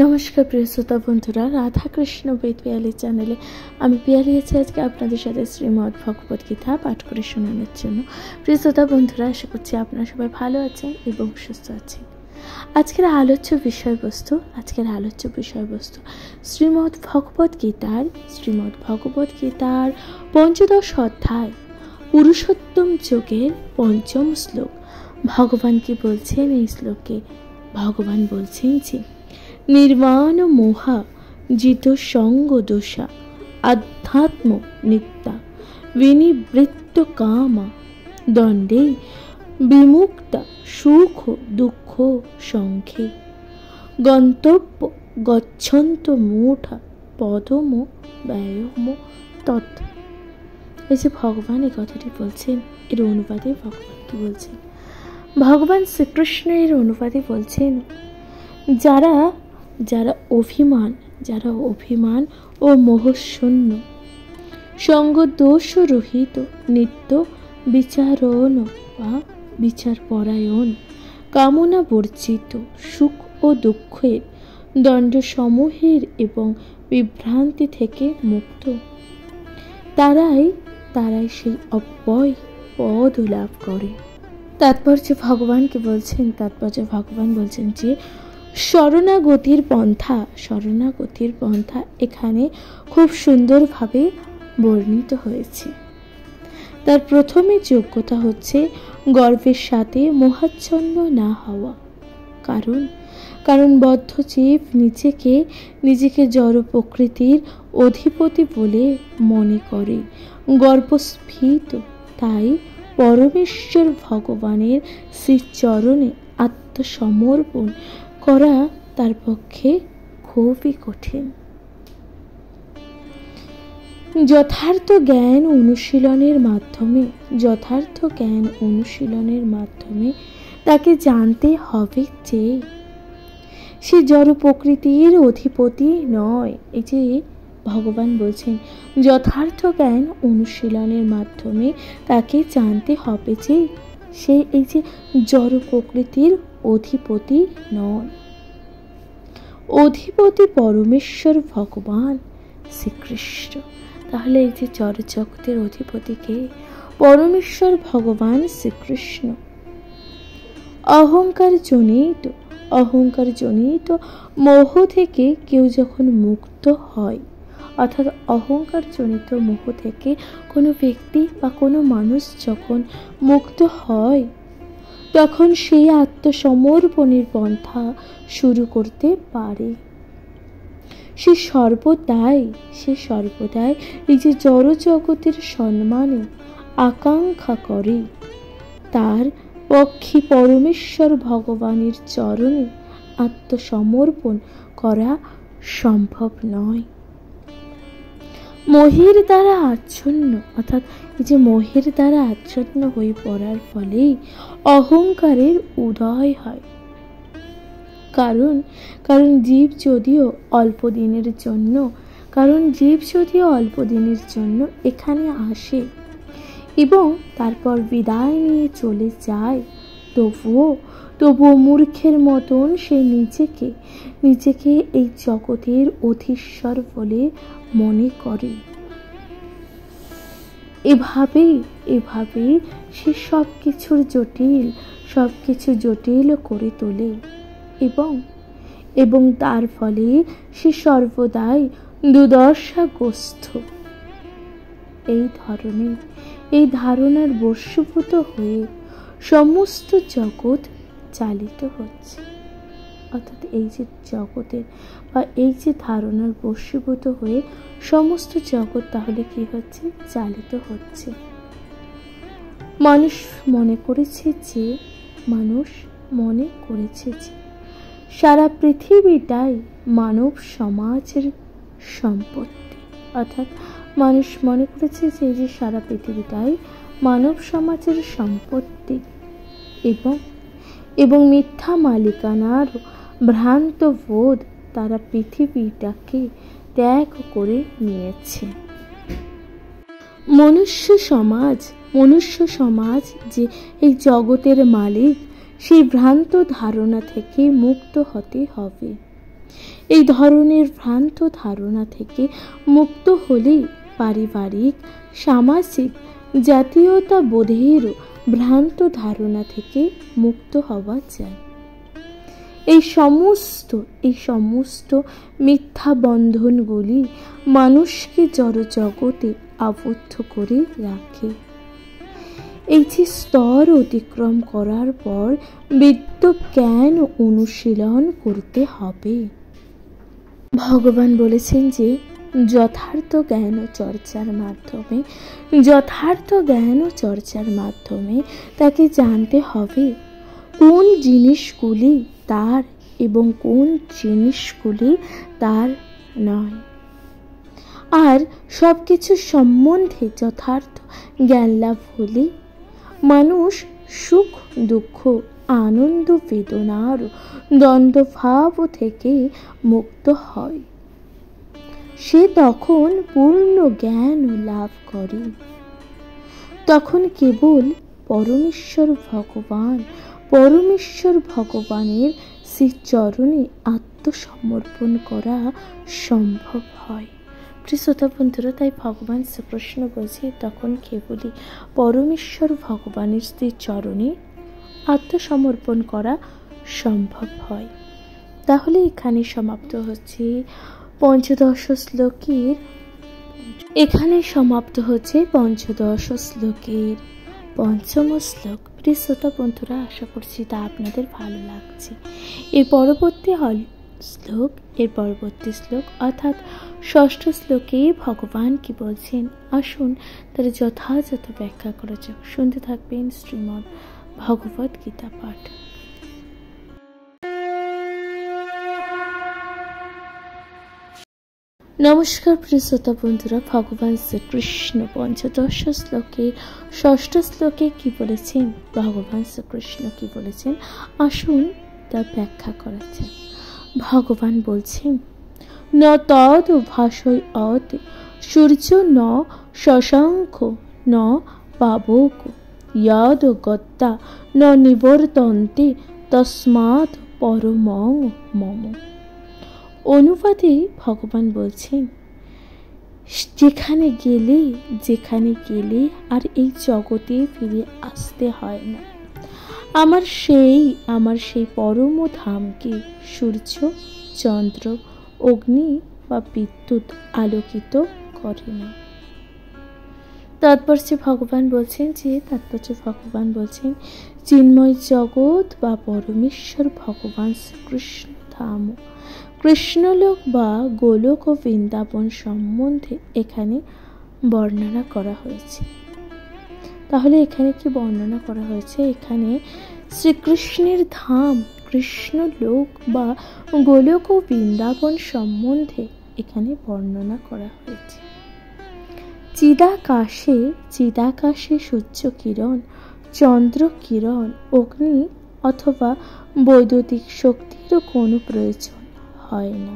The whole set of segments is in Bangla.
নমস্কার প্রিয় শ্রোতা বন্ধুরা, রাধাকৃষ্ণ বেদ পিয়ালি চ্যানেলে আমি পিয়ালি আছি আজকে আপনাদের সাথে শ্রীমদ্ ভগবত গীতা পাঠ করে শোনানোর জন্য। প্রিয় শ্রোতা বন্ধুরা, আশা করছি আপনারা সবাই ভালো আছেন এবং সুস্থ আছেন। আজকের আলোচ্য বিষয়বস্তু শ্রীমদ্ ভগবত গীতার পঞ্চদশ অধ্যায় পুরুষোত্তম যোগের পঞ্চম শ্লোক। ভগবান কি বলছেন এই শ্লোকে? ভগবান বলছেন যে নির্মাণ মোহা জিত সঙ্গ দোষা আধ্যাত্ম নিত্যা বিনিবৃত্ত কামা দণ্ডে বিমুক্তা সুখ দুঃখ সংখ্যে গন্তব্য গচ্ছন্ত মূঢ়া পদম ব্যয়ম তৎ। এই যে ভগবান এই কথাটি বলছেন, এর অনুবাদে ভগবান কি বলছেন? ভগবান শ্রীকৃষ্ণ এর অনুবাদে বলছেন, যারা অভিমান ও মোহশূন্য, সঙ্গ দোষ রহিত, নিত্য বিচারণ বা বিচারপরায়ণ, কামনা বর্জিত, সুখ ও দুঃখের দণ্ড সমূহের এবং বিভ্রান্তি থেকে মুক্ত, তারাই সেই অব্যয় পদ লাভ করে। তাৎপর্য ভগবান বলছেন যে শরণাগতির পন্থা এখানে খুব সুন্দরভাবে বর্ণিত হয়েছে। তার প্রথমে যোগ্যতা হচ্ছে গর্বের সাথে মোহাচ্ছন্ন না হওয়া। কারণ বদ্ধ জীব নিজেকে জড় প্রকৃতির অধিপতি বলে মনে করে, গর্বস্ফীত। তাই পরমেশ্বর ভগবানের শ্রীচরণে আত্মসমর্পণ করা তার পক্ষে খুবই কঠিন। যথার্থ জ্ঞান অনুশীলনের মাধ্যমে তাকে জানতে হবে যে সে জড় প্রকৃতির অধিপতি নয়। এই যে ভগবান বলছেন, যথার্থ জ্ঞান অনুশীলনের মাধ্যমে তাকে জানতে হবে যে সে এই যে জড় প্রকৃতির অধিপতি নয়। অধিপতি পরমেশ্বর ভগবান শ্রীকৃষ্ণ। তাহলে এই যে জড় জগতের অধিপতিকে? পরমেশ্বর ভগবান শ্রীকৃষ্ণ। অহংকার জনিত মোহ থেকে কেউ যখন মুক্ত হয়, অর্থাৎ অহংকার জনিত মোহ থেকে কোনো ব্যক্তি বা কোনো মানুষ যখন মুক্ত হয়, তখন সেই আত্মসমর্পণের পন্থা শুরু করতে পারে। সে সর্বদাই এই যে জড় জগতের সম্মানে আকাঙ্ক্ষা করে, তার পক্ষে পরমেশ্বর ভগবানের চরণে আত্মসমর্পণ করা সম্ভব নয়। মোহের দ্বারা আচ্ছন্ন হয়ে পড়ার ফলেই অহংকারের উদয় হয়। কারণ জীব যদিও অল্প দিনের জন্য এখানে আসে এবং তারপর বিদায় নিয়ে চলে যায়, তবুও মূর্খের মতন সে নিজেকে এই জগতের অধীশ্বর বলে মনে করে। এভাবেই সে সবকিছু জটিল করে তোলে এবং তার ফলে সে সর্বদাই দুর্দশাগ্রস্ত। এই ধারণার বশীভূত হয়ে সমস্ত জগৎ চালিত হচ্ছে। অর্থাৎ এই যে জগতের বা এই যে ধারণার বশীভূত হয়ে সমস্ত জগৎ তাহলে কি হচ্ছে? চালিত হচ্ছে। মানুষ মনে করেছে যে সারা পৃথিবীটাই মানব সমাজের সম্পত্তি। অর্থাৎ মানুষ মনে করেছে যে এই যে সারা পৃথিবীটাই মানব সমাজের সম্পত্তি এবং মিথ্যা মালিকানার ভ্রান্ত বোধ তারা পৃথিবীটাকে ত্যাগ করে নিয়েছে। মনুষ্য সমাজ যে এই জগতের মালিক, সেই ভ্রান্ত ধারণা থেকে মুক্ত হতে হবে। এই ধরনের ভ্রান্ত ধারণা থেকে মুক্ত হলেই পারিবারিক, সামাজিক, জাতীয়তা বোধেরও ভ্রান্ত ধারণা থেকে মুক্ত হওয়া যায়। এই সমস্ত মিথ্যা বন্ধনগুলি মানুষকে জড়জগতে আবদ্ধ করে রাখে। এই যে স্তর অতিক্রম করার পর বিদ্য জ্ঞান অনুশীলন করতে হবে। ভগবান বলেছেন যে যথার্থ জ্ঞান চর্চার মাধ্যমে তাকে জানতে হবে কোন জিনিসগুলি তার এবং কোন জিনিসগুলি তার নয়। আর সব কিছু সম্বন্ধে যথার্থ জ্ঞান লাভ হলে মানুষ সুখ দুঃখ, আনন্দ বেদনার দ্বন্দ্বভাব থেকে মুক্ত হয়। সে তখন পূর্ণ জ্ঞান লাভ করে। তখন কেবল পরমেশ্বর ভগবানের শ্রীচরণে আত্মসমর্পণ করা সম্ভব হয়। প্রিয় শ্রোতা বন্ধুরা, তাই ভগবান শ্রীকৃষ্ণ বলছে তখন কেবলই পরমেশ্বর ভগবানের শ্রীচরণে আত্মসমর্পণ করা সম্ভব হয়। তাহলে এখানে সমাপ্ত হচ্ছে পঞ্চদশ শ্লোকের পঞ্চম শ্লোক। প্রিয় শ্রোতা বন্ধুরা, আশা করছি তা আপনাদের ভালো লাগছে। এর পরবর্তী শ্লোক অর্থাৎ ষষ্ঠ শ্লোকে ভগবান কি বলছেন আসুন তার যথাযথ ব্যাখ্যা করা যাক। শুনতে থাকবেন শ্রীমদ্ ভগবদ গীতা পাঠ। নমস্কার প্রিয় শ্রোতা বন্ধুরা, ভগবান শ্রীকৃষ্ণ পঞ্চদশ শ্লোকে ষষ্ঠ শ্লোকে কি বলেছেন, ভগবান শ্রীকৃষ্ণ কি বলেছেন আসুন তা ব্যাখ্যা করা যাক। ভগবান বলছেন ন তদ ভাষয় অতে সূর্য ন শশাঙ্ক ন পাবক যদ গত্তা ন নিবর্তন্তে তস্মাৎ পরমং মম। অনুবাদে ভগবান বলছেন যেখানে গেলে আর এই জগতে ফিরে আসতে হয় না। আমার সেই পরম ধামকে সূর্য, চন্দ্র, অগ্নি বা বিদ্যুৎ আলোকিত করে না। তাৎপর্যে ভগবান বলছেন চিন্ময় জগৎ বা পরমেশ্বর ভগবান শ্রীকৃষ্ণ ধাম, কৃষ্ণলোক বা গোলক ও বৃন্দাবন সম্বন্ধে এখানে বর্ণনা করা হয়েছে। তাহলে এখানে কি বর্ণনা করা হয়েছে? এখানে শ্রীকৃষ্ণের ধাম, কৃষ্ণলোক বা গোলক ও বৃন্দাবন সম্বন্ধে এখানে বর্ণনা করা হয়েছে। চিদাকাশে সূর্য কিরণ, চন্দ্র কিরণ, অগ্নি অথবা বৈদ্যুতিক শক্তিরও কোনো প্রয়োজন হয় না।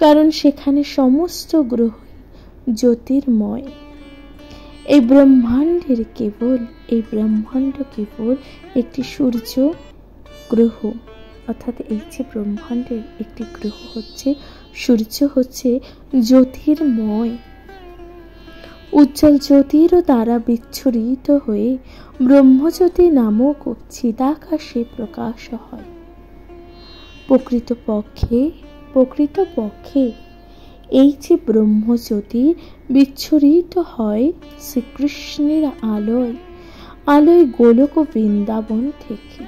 কারণ সেখানে সমস্ত গ্রহই জ্যোতির্ময়। এই ব্রহ্মাণ্ড কেবল একটি সূর্য গ্রহ, অর্থাৎ এই যে ব্রহ্মাণ্ডের একটি গ্রহ হচ্ছে সূর্য, হচ্ছে জ্যোতির্ময়। উজ্জ্বল জ্যোতির দ্বারা বিচ্ছুরিত হয়ে ব্রহ্মজ্যোতি নামক চিদাকাশে প্রকাশ হয়। প্রকৃতপক্ষে এই যে ব্রহ্মজ্যোতি বিচ্ছুরিত হয় শ্রীকৃষ্ণের আলোয় গোলক বৃন্দাবন থেকে।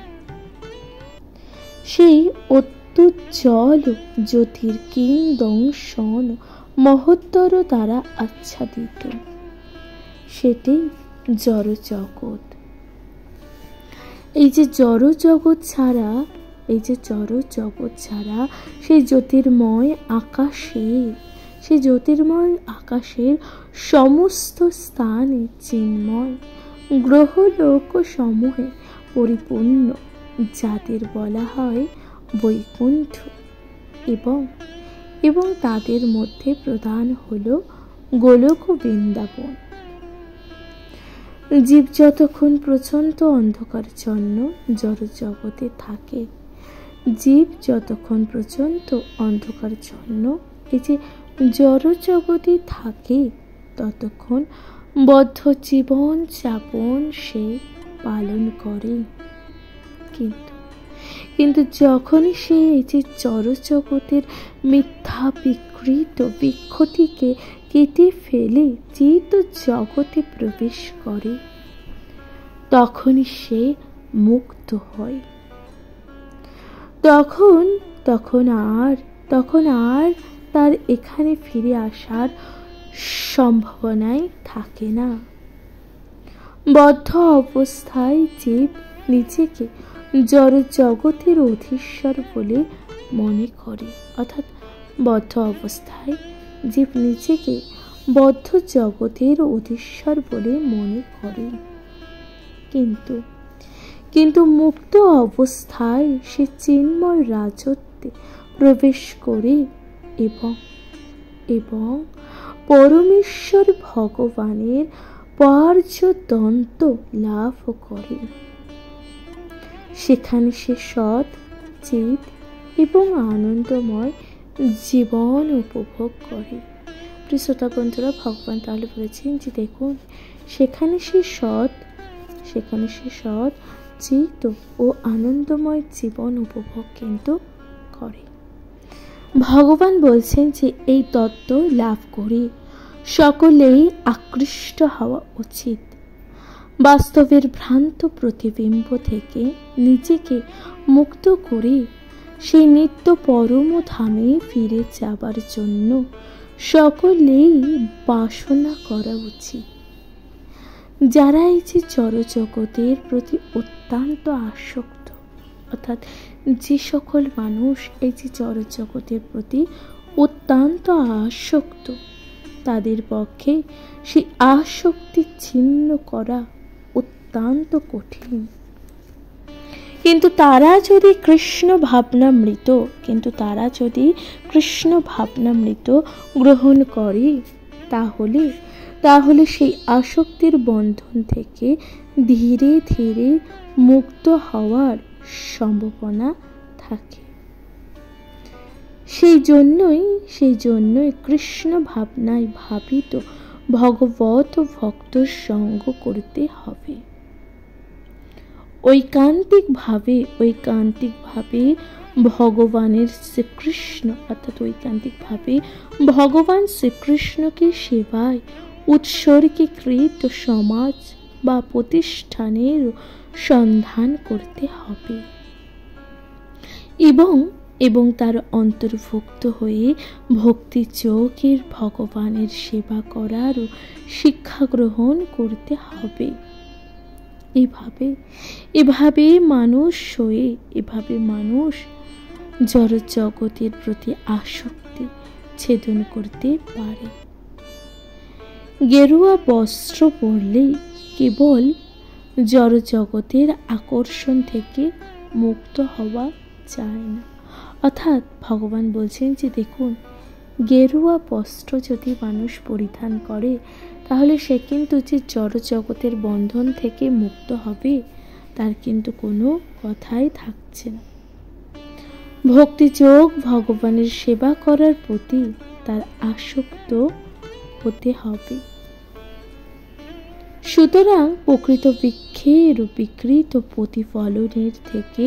সেই অত্যুজ্জ্বল জ্যোতির কিংদংশন মহোত্তর দ্বারা আচ্ছাদিত, সেটাই জড়জগৎ। এই যে জড়জগৎ ছাড়া সেই জ্যোতির্ময় আকাশের সমস্ত স্থানে চিন্ময় গ্রহলোক সমূহে পরিপূর্ণ, যাদের বলা হয় বৈকুণ্ঠ, এবং তাদের মধ্যে প্রধান হল গোলক বৃন্দাবন। জীব যতক্ষণ প্রচণ্ড অন্ধকার জন্য জড়জগতে থাকে, জীব যতক্ষণ পর্যন্ত অন্ধকার জন্য এই যে জড় জগতে থাকে ততক্ষণ বদ্ধ জীবন যাপন সে পালন করে। কিন্তু যখনই সে এই যে জড় জগতের মিথ্যা বিকৃত বিক্ষতিকে কেটে ফেলে চিত জগতে প্রবেশ করে, তখনই সে মুক্ত হয়। তখন আর তার এখানে ফিরে আসার সম্ভাবনাই থাকে না। বদ্ধ অবস্থায় জীব নিজেকে জড় জগতের অধীশ্বর বলে মনে করে, অর্থাৎ বদ্ধ অবস্থায় জীব নিজেকে বদ্ধ জগতের অধীশ্বর বলে মনে করে। কিন্তু মুক্ত অবস্থায় সে চিন্ময় রাজত্বে প্রবেশ করে এবং পরমেশ্বর ভগবানের পার্যদন্ত লাভ করে। সেখানে সে সৎ, চিত এবং আনন্দময় জীবন উপভোগ করে। প্রিয় শ্রোতা বন্ধুরা, ভগবান তাহলে বলেছেন যে দেখুন, সেখানে সে সৎ, চিত ও আনন্দময় জীবন উপভোগ কিন্তু করে। ভগবান বলছেন যে এই তত্ত্ব লাভ করে সকলেই আকৃষ্ট হওয়া উচিত। বাস্তবের ভ্রান্ত প্রতিবিম্ব থেকে নিজেকে মুক্ত করে সেই নিত্য পরম ধামে ফিরে যাবার জন্য সকলেই বাসনা করা উচিত। যারা এই যে জড়জগতের প্রতি অত্যন্ত আসক্ত, অর্থাৎ যে সকল মানুষ এই যে জড়জগতের প্রতি অত্যন্ত আসক্ত, তাদের পক্ষে সেই আসক্তি ছিন্ন করা অত্যন্ত কঠিন। কিন্তু তারা যদি কৃষ্ণ ভাবনামৃত গ্রহণ করে, তাহলে সেই আসক্তির বন্ধন থেকে ধীরে ধীরে মুক্ত হওয়ার সম্ভাবনা থাকে। সেই জন্যই কৃষ্ণ ভাবনায় ভাবিত ভগবত ভক্ত সঙ্গ করতে হবে। ঐকান্তিকভাবে ভগবানের শ্রীকৃষ্ণ, অর্থাৎ ঐকান্তিকভাবে ভগবান শ্রীকৃষ্ণকে সেবায় উৎসর্গীকৃত সমাজ বা প্রতিষ্ঠানের সন্ধান করতে হবে এবং তার অন্তর্ভুক্ত হয়ে ভক্তি যোগের ভগবানের সেবা করার শিক্ষা গ্রহণ করতে হবে। এভাবে মানুষ জড় জগতের প্রতি আসক্তি ছেদন করতে পারে। গেরুয়া বস্ত্র পরলেই কেবল জড় জগতের আকর্ষণ থেকে মুক্ত হওয়া যায় না। অর্থাৎ ভগবান বলছেন যে দেখুন, গেরুয়া বস্ত্র যদি মানুষ পরিধান করে তাহলে সে কিন্তু যে জড় জগতের বন্ধন থেকে মুক্ত হবে তার কিন্তু কোনো কথাই থাকছে না। ভক্তিযোগ ভগবানের সেবা করার প্রতি তার আসক্ত হতে হবে। সুতরাং প্রকৃত বৃক্ষের বিকৃত প্রতিফলনের থেকে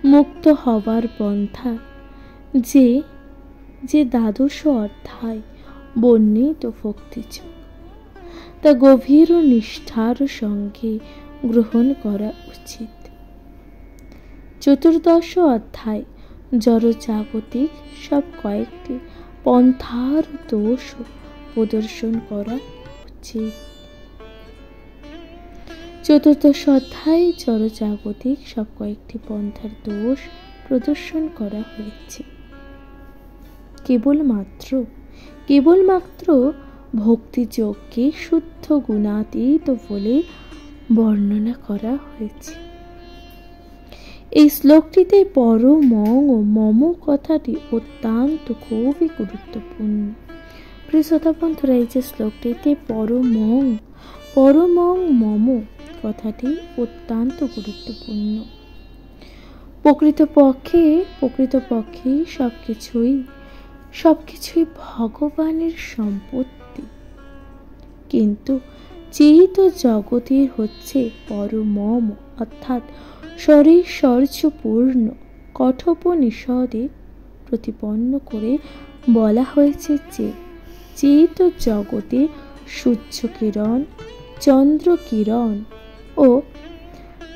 মুক্ত হওয়ার পন্থা যে দ্বাদশ অধ্যায় বর্ণিত ভক্তিযোগ, তা গভীর ও নিষ্ঠার সঙ্গে গ্রহণ করা উচিত। চতুর্দশ অধ্যায় জড়জাগতিক সব কয়েকটি পন্থার দোষ প্রদর্শন করা উচিত। চতুর্দশ অধ্যায় জড়জাগতিক সব কয়েকটি পন্থার দোষ প্রদর্শন করা হয়েছে। কেবলমাত্র ভক্তিযোগকে শুদ্ধ গুণাতীত বলে বর্ণনা করা হয়েছে। এই শ্লোকটিতে পরমং ও মম কথাটি অত্যন্ত খুবই গুরুত্বপূর্ণ। প্রিয় শ্রোতা বন্ধুরা, এই যে শ্লোকটিতে পরমং মম কথাটি অত্যন্ত গুরুত্বপূর্ণ। প্রকৃতপক্ষে সবকিছুই ভগবানের সম্পত্তি। কিন্তু চিত জগতের হচ্ছে পরমম অর্থাৎ শরীরপূর্ণ কঠোপনিষদে প্রতিপন্ন করে বলা হয়েছে যে চিত জগতে সূর্যকিরণ, চন্দ্রকিরণ ও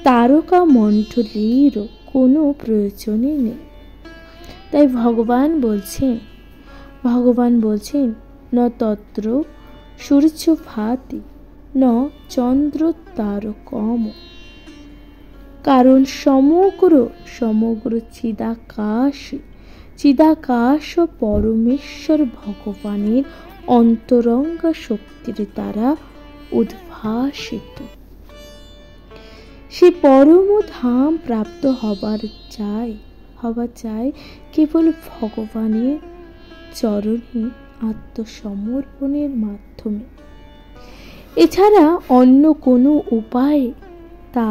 তারকা মণ্ডলীরও কোনো প্রয়োজনই নেই। তাই ভগবান বলছেন ন তত্র সূর্য ভাতি ন চন্দ্র তারকম, কারণ সমগ্র চিদাকাশ পরমেশ্বর ভগবানের অন্তরঙ্গ শক্তির দ্বারা উদ্ভাসিত। সে পরম ধাম প্রাপ্ত হবার চাই কেবল ভগবানের চরণে আত্মসমর্পণের মাধ্যমে। এছাড়া অন্য কোনো উপায়ে তা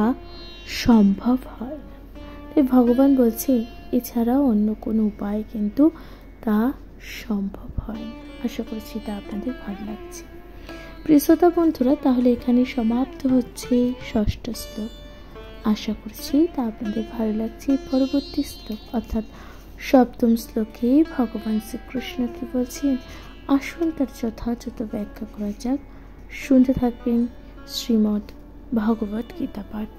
সম্ভব হয় না। তাই ভগবান বলছে এছাড়া অন্য কোনো উপায় কিন্তু তা সম্ভব হয় না। আশা করছি তা আপনাদের ভালো লাগছে। প্রিয় শ্রোতা বন্ধুরা, তাহলে এখানে সমাপ্ত হচ্ছে ষষ্ঠ শ্লোক। আশা করছি তা আপনাদের ভালো লাগছে। পরবর্তী শ্লোক অর্থাৎ সপ্তম শ্লোকে ভগবান শ্রীকৃষ্ণ কি বলছেন, আসুন তার যথাযথ ব্যাখ্যা করা যাক। শুনতে থাকবেন শ্রীমদ্ ভগবত গীতা পাঠ।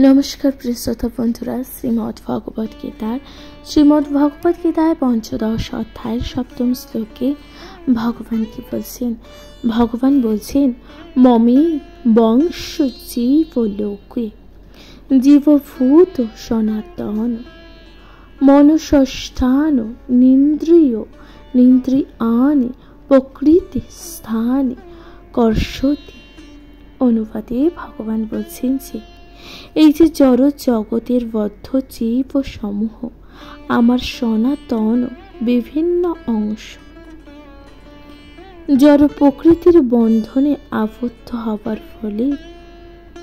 নমস্কার প্রিয় শ্রোতা বন্ধুরা, শ্রীমদ্ ভগবত গীতায় পঞ্চদশ অধ্যায়ের সপ্তম শ্লোকে ভগবান কি বলছেন? ভগবান বলছেন, মমি বংশ জীবলোকে জীবভূত সনাতন মনুষ্যস্থান নিন্দ্রিয়ানি প্রকৃতি স্থানে কর্ষতি। অনুবাদে ভগবান বলছেন যে এই যে জড় জগতের বদ্ধ জীব সমূহ আমার সনাতন বিভিন্ন অংশ, জড় প্রকৃতির বন্ধনে আবদ্ধ হবার ফলে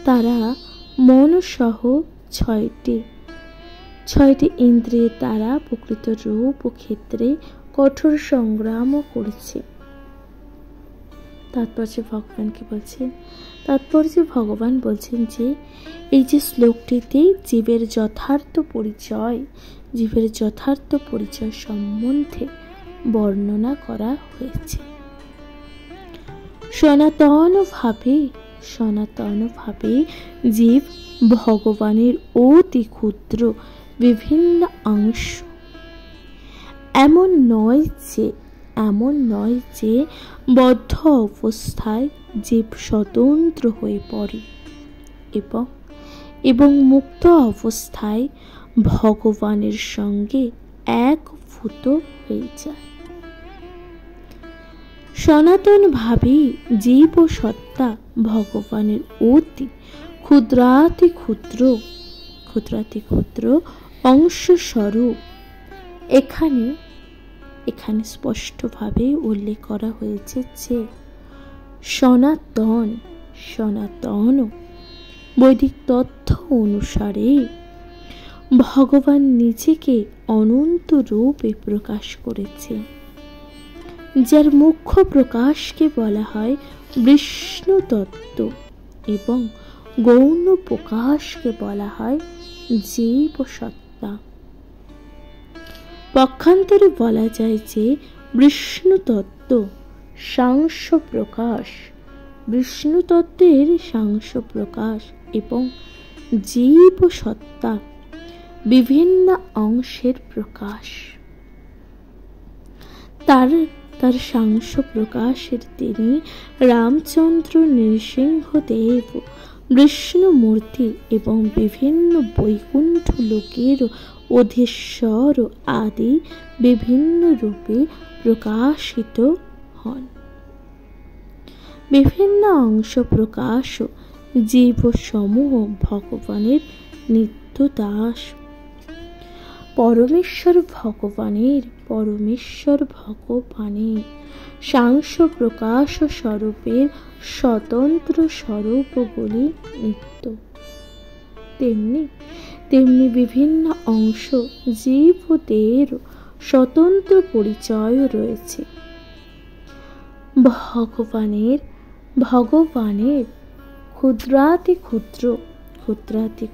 তারা মন সহ ছয়টি ইন্দ্রিয়ের দ্বারা প্রকৃত রূপ ও ক্ষেত্রে কঠোর সংগ্রাম করছে। তাৎপর্য ভগবান বলছেন যে এই যে শ্লোকটিতে জীবের যথার্থ পরিচয় সম্বন্ধে বর্ণনা করা হয়েছে। সনাতনভাবে জীব ভগবানের অতি ক্ষুদ্র বিভিন্ন অংশ। এমন নয় যে বদ্ধ অবস্থায় জীব স্বতন্ত্র হয়ে পড়ে এবং মুক্ত অবস্থায় ভগবানের সঙ্গে একভূত হয়ে যায়। সনাতন ভাবে জীব ও সত্তা ভগবানের অতি ক্ষুদ্রাতি ক্ষুদ্র অংশস্বরূপ। এখানে স্পষ্টভাবে উল্লেখ করা হয়েছে যে সনাতন বৈদিক তথ্য অনুসারে ভগবান নিজেকে অনন্ত রূপে প্রকাশ করেছে, যার মুখ্য প্রকাশকে বলা হয় বিষ্ণু তত্ত্ব এবং গৌণ প্রকাশকে বলা হয় জীব সত্তা। পক্ষান্তরে বলা যায় যে বিষ্ণু তত্ত্বের সাংশ প্রকাশ এবং জীব সত্তা বিভিন্ন অংশের প্রকাশ। তার সাংশ প্রকাশের তিনি রামচন্দ্র, নৃসিংহদেব, বিষ্ণুমূর্তি এবং বিভিন্ন বৈকুণ্ঠ লোকের অধীশ্বর আদি বিভিন্ন রূপে প্রকাশিত হন। বিভিন্ন অংশ প্রকাশ জীব সমূহ ভগবানের নিত্য দাস। পরমেশ্বর ভগবানের সাংস প্রকাশ স্বরূপের স্বতন্ত্র স্বরূপগুলি নিত্য। তেমনি বিভিন্ন অংশ জীবদের স্বতন্ত্র পরিচয় রয়েছে। ভগবানের ক্ষুদ্রাতি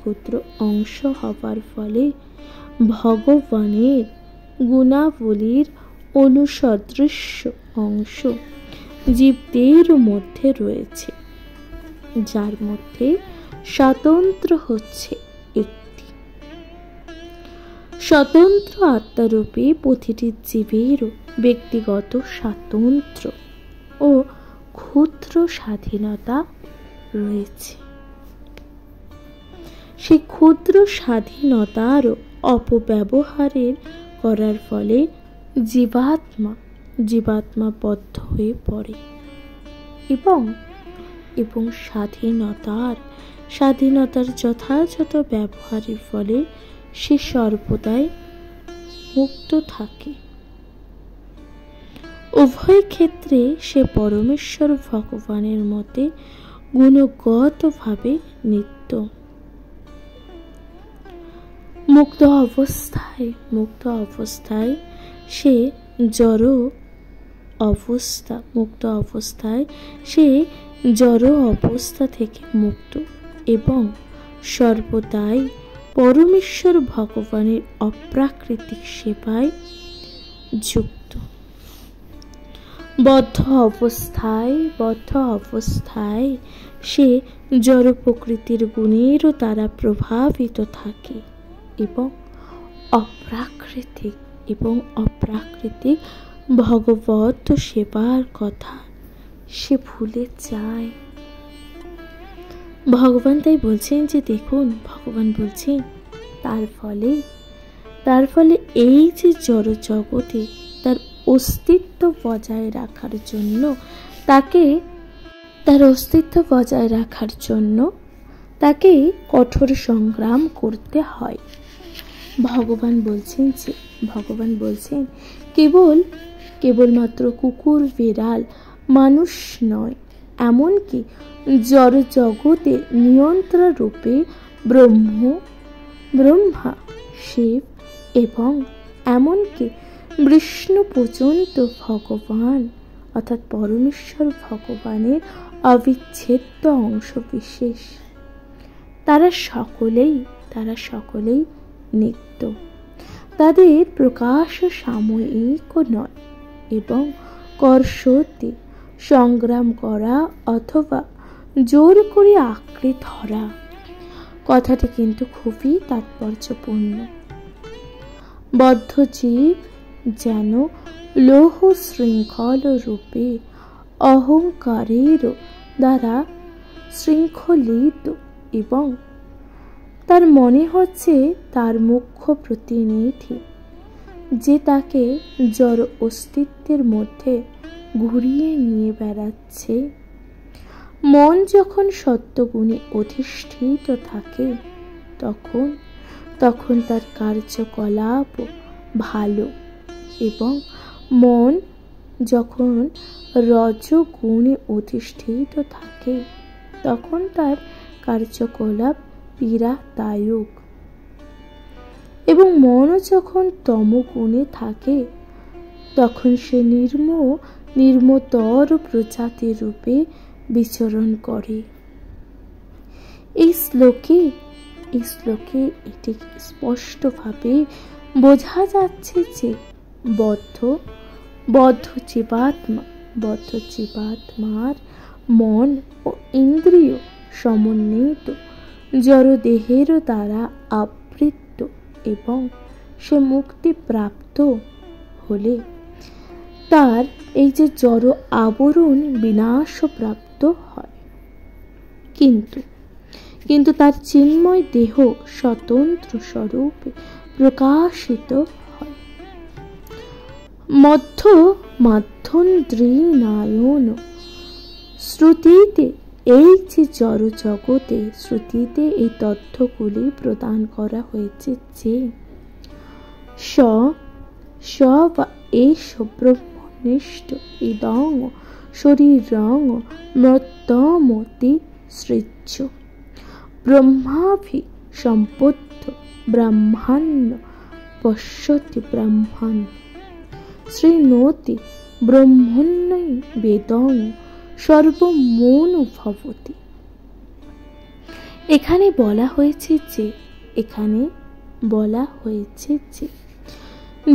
ক্ষুদ্র অংশ হবার ফলে ভগবানের গুণাবলীর অনুসদৃশ্য অংশ জীবদের মধ্যে রয়েছে, যার মধ্যে স্বাতন্ত্র্য হচ্ছে একটি। স্বতন্ত্র আত্মারূপে প্রতিটি জীবেরও ব্যক্তিগত স্বাতন্ত্র্য ও ক্ষুদ্র স্বাধীনতা রয়েছে। সেই ক্ষুদ্র স্বাধীনতার অপব্যবহারের করার ফলে জীবাত্মা বদ্ধ হয়ে পড়ে এবং স্বাধীনতার যথাযথ ব্যবহারের ফলে সে সর্বদাই মুক্ত থাকে। উভয় ক্ষেত্রে সে পরমেশ্বর ভগবানের মতে গুণগতভাবে নিত্য। মুক্ত অবস্থায় সে জড় অবস্থা থেকে মুক্ত এবং সর্বদাই পরমেশ্বর ভগবানের অপ্রাকৃতিক সেবায় যুক্ত। বদ্ধ অবস্থায় সে জড় প্রকৃতির গুণেরও দ্বারা প্রভাবিত থাকে এবং অপ্রাকৃতিক ভগবত সেবার কথা সে ভুলে যায়। ভগবান তাই বলছেন যে দেখুন, ভগবান বলছেন তার ফলে এই যে জড় জগতে তার অস্তিত্ব বজায় রাখার জন্য তাকে কঠোর সংগ্রাম করতে হয়। ভগবান বলছেন কেবলমাত্র কুকুর, বিড়াল, মানুষ নয়, এমনকি জড় জগতে নিয়ন্ত্রণ রূপে ব্রহ্মা, শিব এবং এমনকি বিষ্ণু পর্যন্ত ভগবান অর্থাৎ পরমেশ্বর ভগবানের অবিচ্ছেদ্য অংশ বিশেষ। তারা সকলেই নিত্য। তাদের প্রকাশ সাময়িক নয় এবং কর্ষতে সংগ্রাম করা অথবা জোর করে আঁকড়ে ধরা কথাটি কিন্তু খুবই তাৎপর্যপূর্ণ। বদ্ধ জীব যেন লৌহ শৃঙ্খল রূপে অহংকারের দ্বারা শৃঙ্খলিত এবং তার মনে হচ্ছে তার মুখ্য প্রতিনিধি যে তাকে জড় অস্তিত্বের মধ্যে ঘুরিয়ে নিয়ে বেড়াচ্ছে। মন যখন সত্যগুণে অধিষ্ঠিত থাকে তখন তার কার্যকলাপ ভালো, এবং মন যখন রজগুণে অধিষ্ঠিত থাকে তখন তার কার্যকলাপ পীড়াদায়ক, এবং মনও যখন তমগুণে থাকে তখন সে নির্মতর প্রজাতি রূপে বিচরণ করে। এই শ্লোকে এটি স্পষ্টভাবে বোঝা যাচ্ছে যে বদ্ধ জীবাত্মার মন ও ইন্দ্রিয় সমন্বিত জড় দেহের দ্বারা আবৃত, এবং সে মুক্তি প্রাপ্ত হলে তার এই যে জড় আবরণ বিনাশ প্রাপ্ত হয়, কিন্তু তার চিন্ময় দেহ স্বতন্ত্র স্বরূপে প্রকাশিত হয়। মাধ্যন্দ্রিনায়ন শ্রুতিতে এই যে জড় জগতে এই তথ্যগুলি প্রদান করা হয়েছে যে স স বা এষ ব্রহ্মনিষ্ঠ ইদং শরীরং মর্তমতি সৃজ্য ব্রহ্মাভি সম্পদ্য ব্রহ্মাণ্য পশ্যতি ব্রহ্মাণ শ্রীণোতি ব্রহ্মণ্যৈ বেদং সর্বমনুভবতি। এখানে বলা হয়েছে যে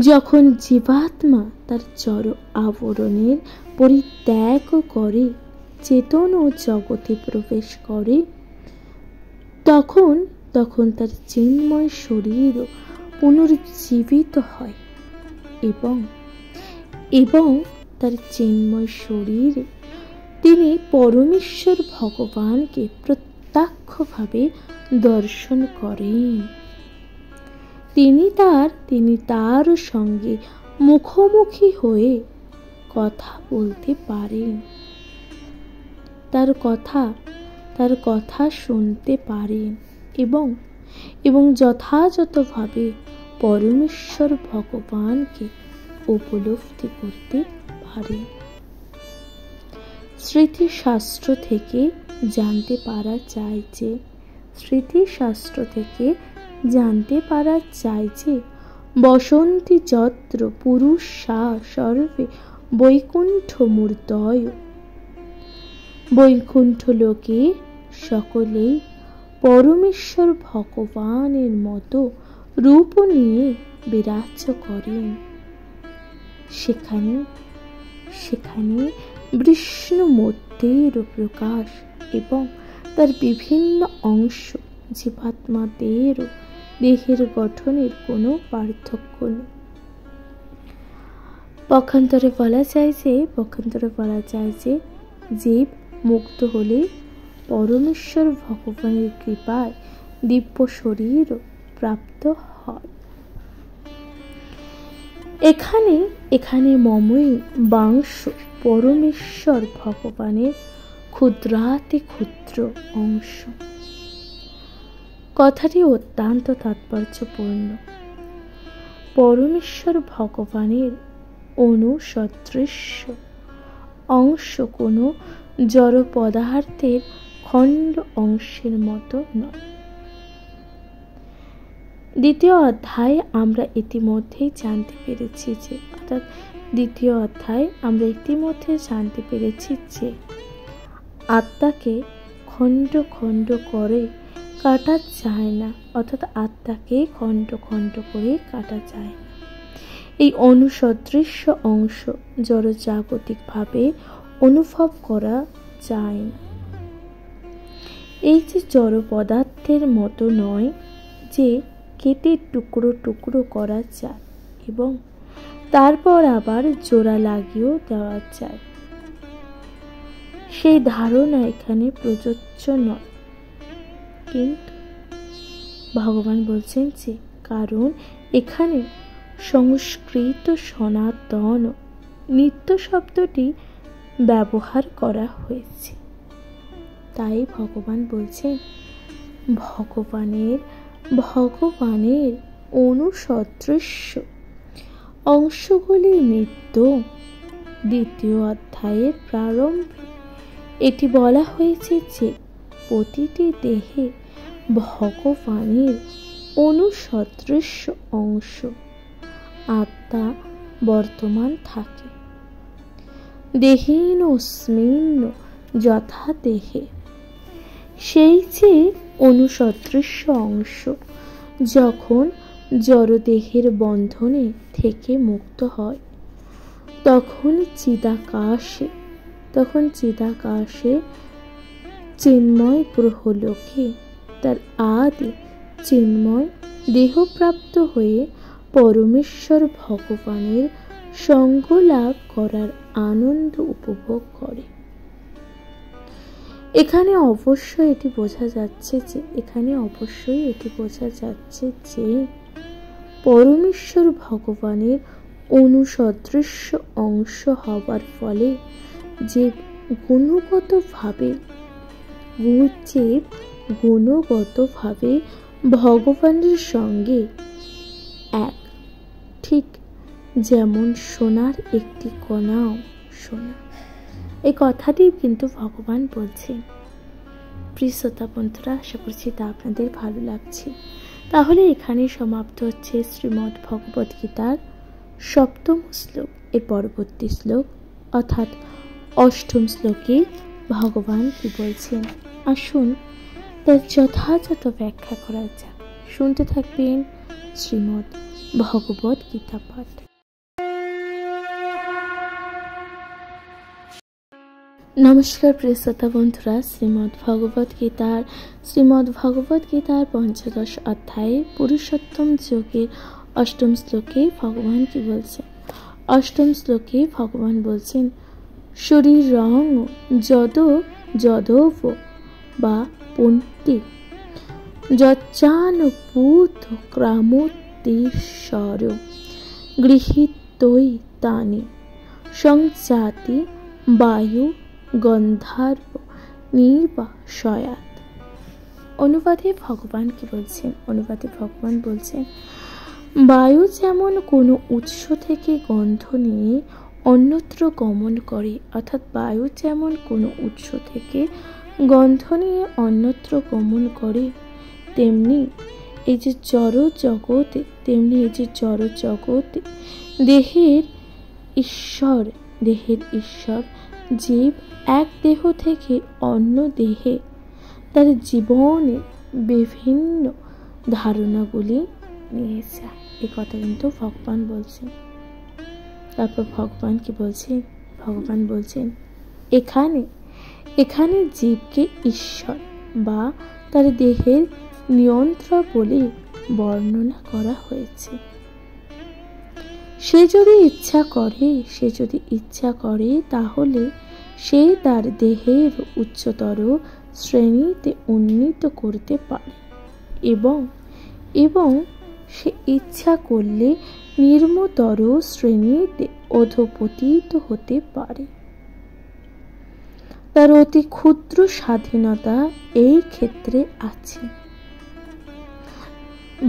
যখন জীবাত্মা তার জড় আবরণের পরিত্যাগ করে চেতন ও জগতে প্রবেশ করে, তখন তার চিন্ময় শরীর পুনর্জীবিত হয় এবং তার চিন্ময় শরীরে তিনি পরমেশ্বর ভগবানকে প্রত্যক্ষভাবে দর্শন করেন। তিনি তার সঙ্গে মুখোমুখি হয়ে কথা বলতে পারেন, তার কথা শুনতে পারেন এবং যথাযথভাবে পরমেশ্বর ভগবানকে উপলব্ধি করতে পারেন। স্মৃতিশাস্ত্র থেকে জানতে পারা যায় যে বসন্তি যত্র পুরুষা সর্বে বৈকুণ্ঠ মূর্তয়, বৈকুণ্ঠ লোকে সকলেই পরমেশ্বর ভগবানের মতো রূপ নিয়ে বিরাজ করেন। সেখানে বিষ্ণুমূর্তির প্রকাশ এবং তার বিভিন্ন অংশ জীবাত্মাদের দেহের গঠনের কোনো পার্থক্য নেই। পক্ষান্তরে বলা যায় যে জীব মুক্ত হলে পরমেশ্বর ভগবানের কৃপায় দিব্য শরীর প্রাপ্ত হয়। এখানে মমই বাংশ পরমেশ্বর ভগবানের ক্ষুদ্রাতি ক্ষুদ্র অংশ। কথাটি অত্যন্ত তাৎপর্যপূর্ণ। পরমেশ্বর ভগবানের অনুসদৃশ্য অংশ কোনো জড় পদার্থের খণ্ড অংশের মতো নয়। দ্বিতীয় অধ্যায়ে আমরা ইতিমধ্যেই জানতে পেরেছি যে আত্মাকে খণ্ড খণ্ড করে কাটা যায় না, অর্থাৎ আত্মাকে খণ্ড খণ্ড করে কাটা যায় না। এই অনুসদৃশ্য অংশ জড় জাগতিকভাবে অনুভব করা যায় না। এই যে জড় পদার্থের মতো নয় যে কেটে টুকরো টুকরো করা যায় এবং তারপর আবার জোড়া লাগিয়েও দেওয়া যায়, সেই ধারণা এখানে প্রযোজ্য নয়। কিন্তু ভগবান বলছেন যে কারণ এখানে সংস্কৃত সনাতন নিত্য শব্দটি ব্যবহার করা হয়েছে, তাই ভগবান বলছেন ভগবানের অনুসদৃশ্য অংশগুলি নিত্য। দ্বিতীয় অধ্যায়ের প্রারম্ভে এটি বলা হয়েছে যে প্রতিটি দেহে ভগবানের অনুসদৃশ্য অংশ আত্মা বর্তমান থাকে। দেহিনস্মিন যথা দেহে, সেই যে অনুসদৃশ্য অংশ যখন জড়দেহের বন্ধনে থেকে মুক্ত হয়, তখন চিদাকাশে চিন্ময় গ্রহলোকে তার আদি চিন্ময় দেহপ্রাপ্ত হয়ে পরমেশ্বর ভগবানের সঙ্গ লাভ করার আনন্দ উপভোগ করে। এখানে অবশ্যই এটি বোঝা যাচ্ছে যে পরমেশ্বর ভগবানের অনুসদৃশ্য অংশ হবার ফলে যে গুণগতভাবে ভগবানের সঙ্গে এক ঠিক যেমন সোনার একটি কণাও সোনা। এই কথাটি কিন্তু ভগবান বলছেন। প্রিয় শ্রোতা বন্ধুরা, আশা করছি তা আপনাদের ভালো লাগছে। তাহলে এখানেই সমাপ্ত হচ্ছে শ্রীমদ্ ভগবদ গীতার 7ম শ্লোক। এর পরবর্তী শ্লোক অর্থাৎ 8ম শ্লোকে ভগবান কি বলছেন, আসুন তার যথাযথ ব্যাখ্যা করা যাক। শুনতে থাকবেন শ্রীমদ্ ভগবদ গীতা পাঠ। নমস্কার প্রিয় শ্রোতা বন্ধুরা, শ্রীমদ্ ভগবদ গীতার ৫দশ অধ্যায়ে পুরুষোত্তম যোগের 8ম শ্লোকে ভগবান কি বলছেন। 8ম শ্লোকে ভগবান বলছেন, শরীর রং যদব বা পন্তি যচ্চানুপূত ক্রামোত্তিশ্বর গৃহীতৈ তানি সংজাতি বায়ু গন্ধার্ব নির্বাসয়াত। অনুবাদে ভগবান কি বলছেন? অনুবাদে ভগবান বলছেন, বায়ু যেমন কোনো উৎস থেকে গন্ধ নিয়ে অন্যত্র গমন করে, অর্থাৎ বায়ু যেমন কোনো উৎস থেকে গন্ধ নিয়ে অন্যত্র গমন করে, তেমনি এই যে জড় জগতে দেহের ঈশ্বর জীব এক দেহ থেকে অন্য দেহে তার জীবনে বিভিন্ন ধারণাগুলি নিয়ে যায়। এই কথা কিন্তু ভগবান বলছেন। তারপর ভগবান কি বলছেন? ভগবান বলছেন, এখানে জীবকে ঈশ্বর বা তার দেহের নিয়ন্ত্রক বলে বর্ণনা করা হয়েছে। সে যদি ইচ্ছা করে তাহলে সে তার দেহের উচ্চতর শ্রেণীতে উন্নীত করতে পারে এবং সে ইচ্ছা করলে নিম্নতর শ্রেণীতে অধঃপতিত হতে পারে। তার অতি ক্ষুদ্র স্বাধীনতা এই ক্ষেত্রে আছে।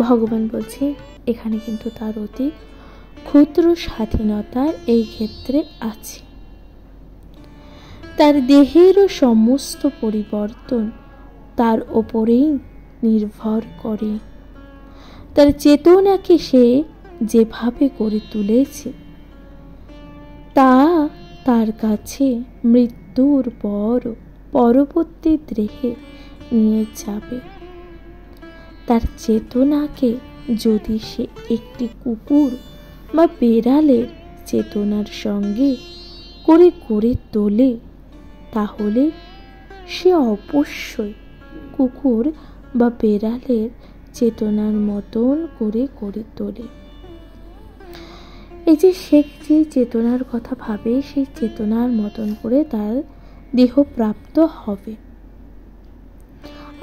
ভগবান বলছে এখানে কিন্তু তার অতি ক্ষুদ্র স্বাধীনতার এই ক্ষেত্রে আছে। তার দেহেরও সমস্ত পরিবর্তন তার ওপরেই নির্ভর করে। তার চেতনাকে সে যেভাবে করে তুলেছে তা তার কাছে মৃত্যুর পর পরবর্তী দেহে নিয়ে যাবে। তার চেতনাকে যদি সে একটি কুকুর বা বেড়ালের চেতনার সঙ্গে করে তোলে, তাহলে সে অবশ্যই কুকুর বা বেড়ালের চেতনার মতন করে তোলে। এই যে সে যে চেতনার কথা ভাবে, সেই চেতনার মতন করে তার দেহ প্রাপ্ত হবে।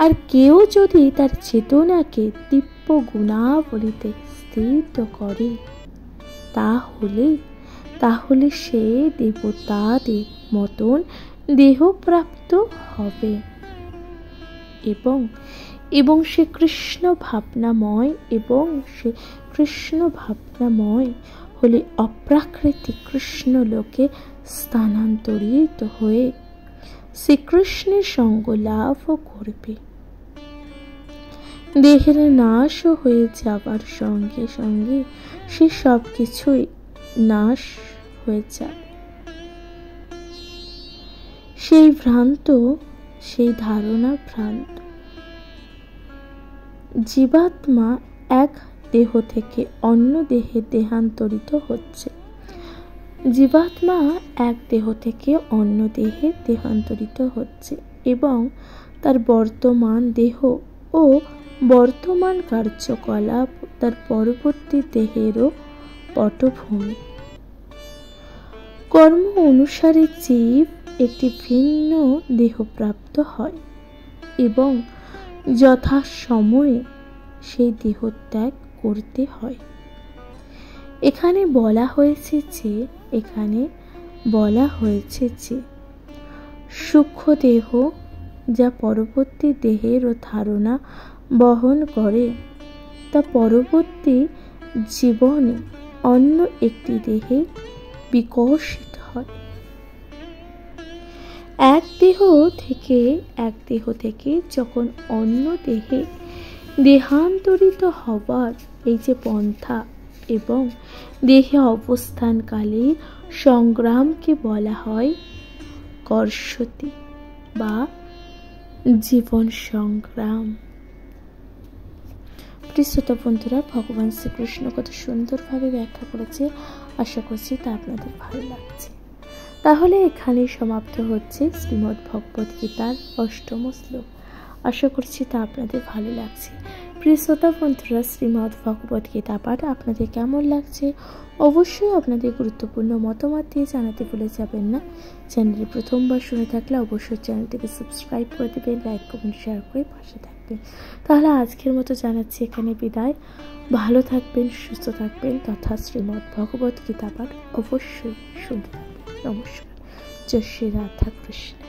আর কেউ যদি তার চেতনাকে দিব্য গুণাবলীতে স্থিত করে, তাহলে সে দেবতাদের মতন দেহ প্রাপ্ত হবে এবং সে কৃষ্ণ ভাবনাময় হলে অপ্রাকৃতিক কৃষ্ণ লোকে স্থানান্তরিত হয়ে শ্রীকৃষ্ণের সঙ্গ লাভ করবে। দেহের নাশ হয়ে যাবার সঙ্গে সঙ্গে সে সব কিছুই নাশ হয়ে যাবে। সেই ধারণা ভ্রান্ত। জীবাত্মা এক দেহ থেকে অন্য দেহে দেহান্তরিত হচ্ছে এবং তার বর্তমান দেহ ও বর্তমান কার্যকলাপ তার পরবর্তী দেহেরও পটভূমি। কর্ম অনুসারে জীব একটি ভিন্ন দেহ প্রাপ্ত হয় এবং যথাসময়ে সেই দেহ ত্যাগ করতে হয়। এখানে বলা হয়েছে যে সূক্ষ্ম দেহ যা পরবর্তী দেহের ধারণা বহন করে, তা পরবর্তী জীবনে অন্য একটি দেহে বিকশিত হয়। এক দেহ থেকে যখন অন্য দেহে দেহান্তরিত হবার এই যে পন্থা এবং দেহে অবস্থানকালে সংগ্রামকে বলা হয় কর্ষতি বা জীবন সংগ্রাম। শ্রোতা বন্ধুরা, ভগবান শ্রীকৃষ্ণ কত সুন্দরভাবে ব্যাখ্যা করেছে, আশা করছি তা আপনাদের ভালো লাগছে। তাহলে এখানেই সমাপ্ত হচ্ছে শ্রীমদ্ ভগবদ গীতার ৮ম শ্লোক। আশা করছি তা আপনাদের ভালো লাগছে। প্রিয় শ্রোতা বন্ধুরা, শ্রীমদ্ ভগবদ গীতা পাঠ আপনাদের কেমন লাগছে অবশ্যই আপনাদের গুরুত্বপূর্ণ মতামত দিয়ে জানাতে ভুলে যাবেন না। চ্যানেলে প্রথমবার শুনে থাকলে অবশ্যই চ্যানেলটিকে সাবস্ক্রাইব করে দেবেন, লাইক কমেন্ট শেয়ার করে পাশে থাকবেন। তাহলে আজকের মতো জানাচ্ছি এখানে বিদায়। ভালো থাকবেন, সুস্থ থাকবেন, তথা শ্রীমদ্ ভগবদ গীতা পাঠ অবশ্যই শুনতে থাকবেন। নমস্কার। জয় শ্রী রাধা কৃষ্ণ।